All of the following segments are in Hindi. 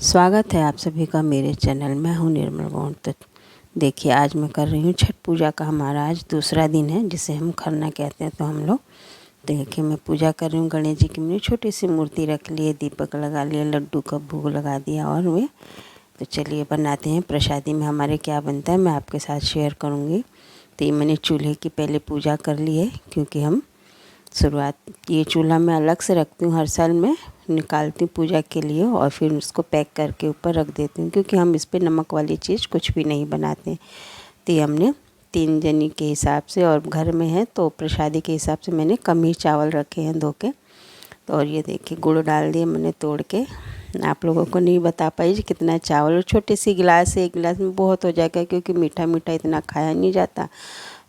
स्वागत है आप सभी का मेरे चैनल में। हूँ निर्मल गौड़। तो देखिए, आज मैं कर रही हूँ छठ पूजा का। हमारा आज दूसरा दिन है, जिसे हम खरना कहते हैं। तो हम लोग देखिए, मैं पूजा कर रही हूँ गणेश जी की। मैंने छोटी सी मूर्ति रख ली है, दीपक लगा लिया, लड्डू का भोग लगा दिया। और वे तो चलिए बनाते हैं। प्रसादी में हमारे क्या बनता है मैं आपके साथ शेयर करूँगी। तो ये मैंने चूल्हे की पहले पूजा कर ली है, क्योंकि हम ये चूल्हा मैं अलग से रखती हूँ। हर साल मैं निकालती हूँ पूजा के लिए और फिर उसको पैक करके ऊपर रख देती हूँ, क्योंकि हम इस पे नमक वाली चीज़ कुछ भी नहीं बनाते। तो ये हमने 3 जनी के हिसाब से और घर में है तो प्रसादी के हिसाब से मैंने कम ही चावल रखे हैं धो के। तो और ये देखिए, गुड़ डाल दिए मैंने तोड़ के। आप लोगों को नहीं बता पाई जी कितना चावल, और छोटे सी गिलास से 1 गिलास में बहुत हो जाएगा, क्योंकि मीठा मीठा इतना खाया नहीं जाता।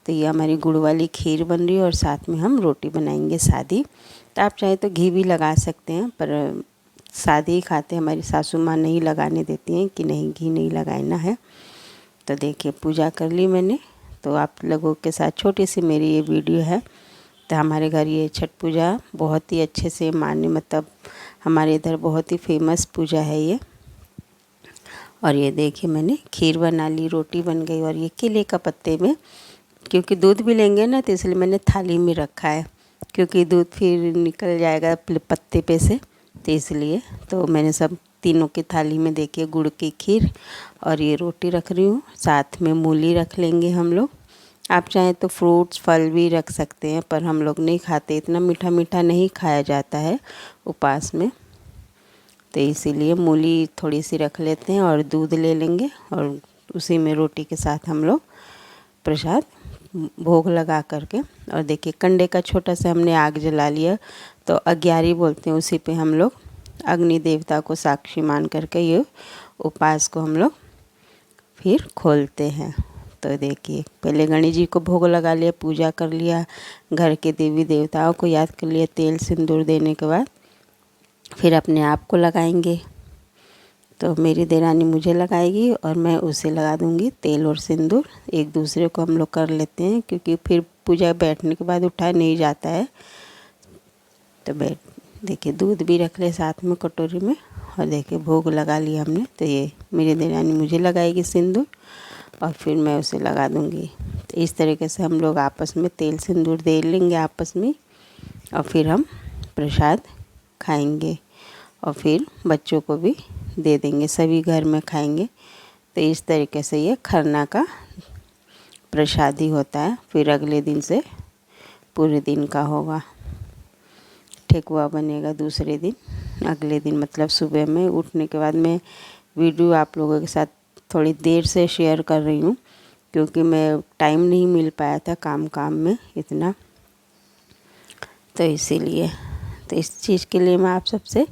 तो ये हमारी गुड़ वाली खीर बन रही है और साथ में हम रोटी बनाएंगे सादी। तो आप चाहे तो घी भी लगा सकते हैं, पर सादी ही खाते हैं। हमारी सासू माँ नहीं लगाने देती हैं कि नहीं, घी नहीं लगाना है। तो देखिए, पूजा कर ली मैंने। तो आप लोगों के साथ छोटी सी मेरी ये वीडियो है। तो हमारे घर ये छठ पूजा बहुत ही अच्छे से मतलब हमारे इधर बहुत ही फेमस पूजा है ये। और ये देखिए, मैंने खीर बना ली, रोटी बन गई। और ये केले का पत्ते में, क्योंकि दूध भी लेंगे ना, तो इसलिए मैंने थाली में रखा है, क्योंकि दूध फिर निकल जाएगा पत्ते पे से। तो इसलिए तो मैंने सब तीनों की थाली में देखिए गुड़ की खीर और ये रोटी रख रही हूँ। साथ में मूली रख लेंगे हम लोग। आप चाहें तो फ्रूट्स फल भी रख सकते हैं, पर हम लोग नहीं खाते, इतना मीठा मीठा नहीं खाया जाता है उपवास में। तो इसीलिए मूली थोड़ी सी रख लेते हैं और दूध ले लेंगे, और उसी में रोटी के साथ हम लोग प्रसाद भोग लगा करके। और देखिए, कंडे का छोटा सा हमने आग जला लिया। तो अग्यारी बोलते हैं, उसी पे हम लोग अग्नि देवता को साक्षी मान करके ये उपवास को हम लोग फिर खोलते हैं। तो देखिए, पहले गणेश जी को भोग लगा लिया, पूजा कर लिया, घर के देवी देवताओं को याद कर लिया। तेल सिंदूर देने के बाद फिर अपने आप को लगाएंगे। तो मेरी देरानी मुझे लगाएगी और मैं उसे लगा दूंगी तेल और सिंदूर। एक दूसरे को हम लोग कर लेते हैं, क्योंकि फिर पूजा बैठने के बाद उठाया नहीं जाता है। तो देखिए, दूध भी रख ले साथ में कटोरी में। और देखिए, भोग लगा लिया हमने। तो ये मेरी देरानी मुझे लगाएगी सिंदूर और फिर मैं उसे लगा दूंगी। तो इस तरीके से हम लोग आपस में तेल सिंदूर दे लेंगे आपस में, और फिर हम प्रसाद खाएंगे और फिर बच्चों को भी दे देंगे, सभी घर में खाएंगे। तो इस तरीके से ये खरना का प्रसादी होता है। फिर अगले दिन से पूरे दिन का होगा, ठेकुआ बनेगा दूसरे दिन। अगले दिन मतलब सुबह में उठने के बाद मैं वीडियो आप लोगों के साथ थोड़ी देर से शेयर कर रही हूँ, क्योंकि मैं टाइम नहीं मिल पाया था काम में इतना। तो इसीलिए तो इस चीज़ के लिए मैं आप सबसे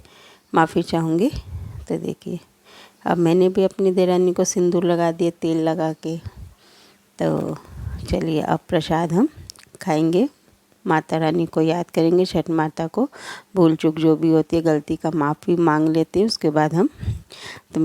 माफ़ी चाहूँगी। तो देखिए, अब मैंने भी अपनी देरानी को सिंदूर लगा दिया तेल लगा के। तो चलिए, अब प्रसाद हम खाएंगे, माता रानी को याद करेंगे, छठ माता को। भूल चूक जो भी होती है, गलती का माफ़ी मांग लेते हैं। उसके बाद हम तो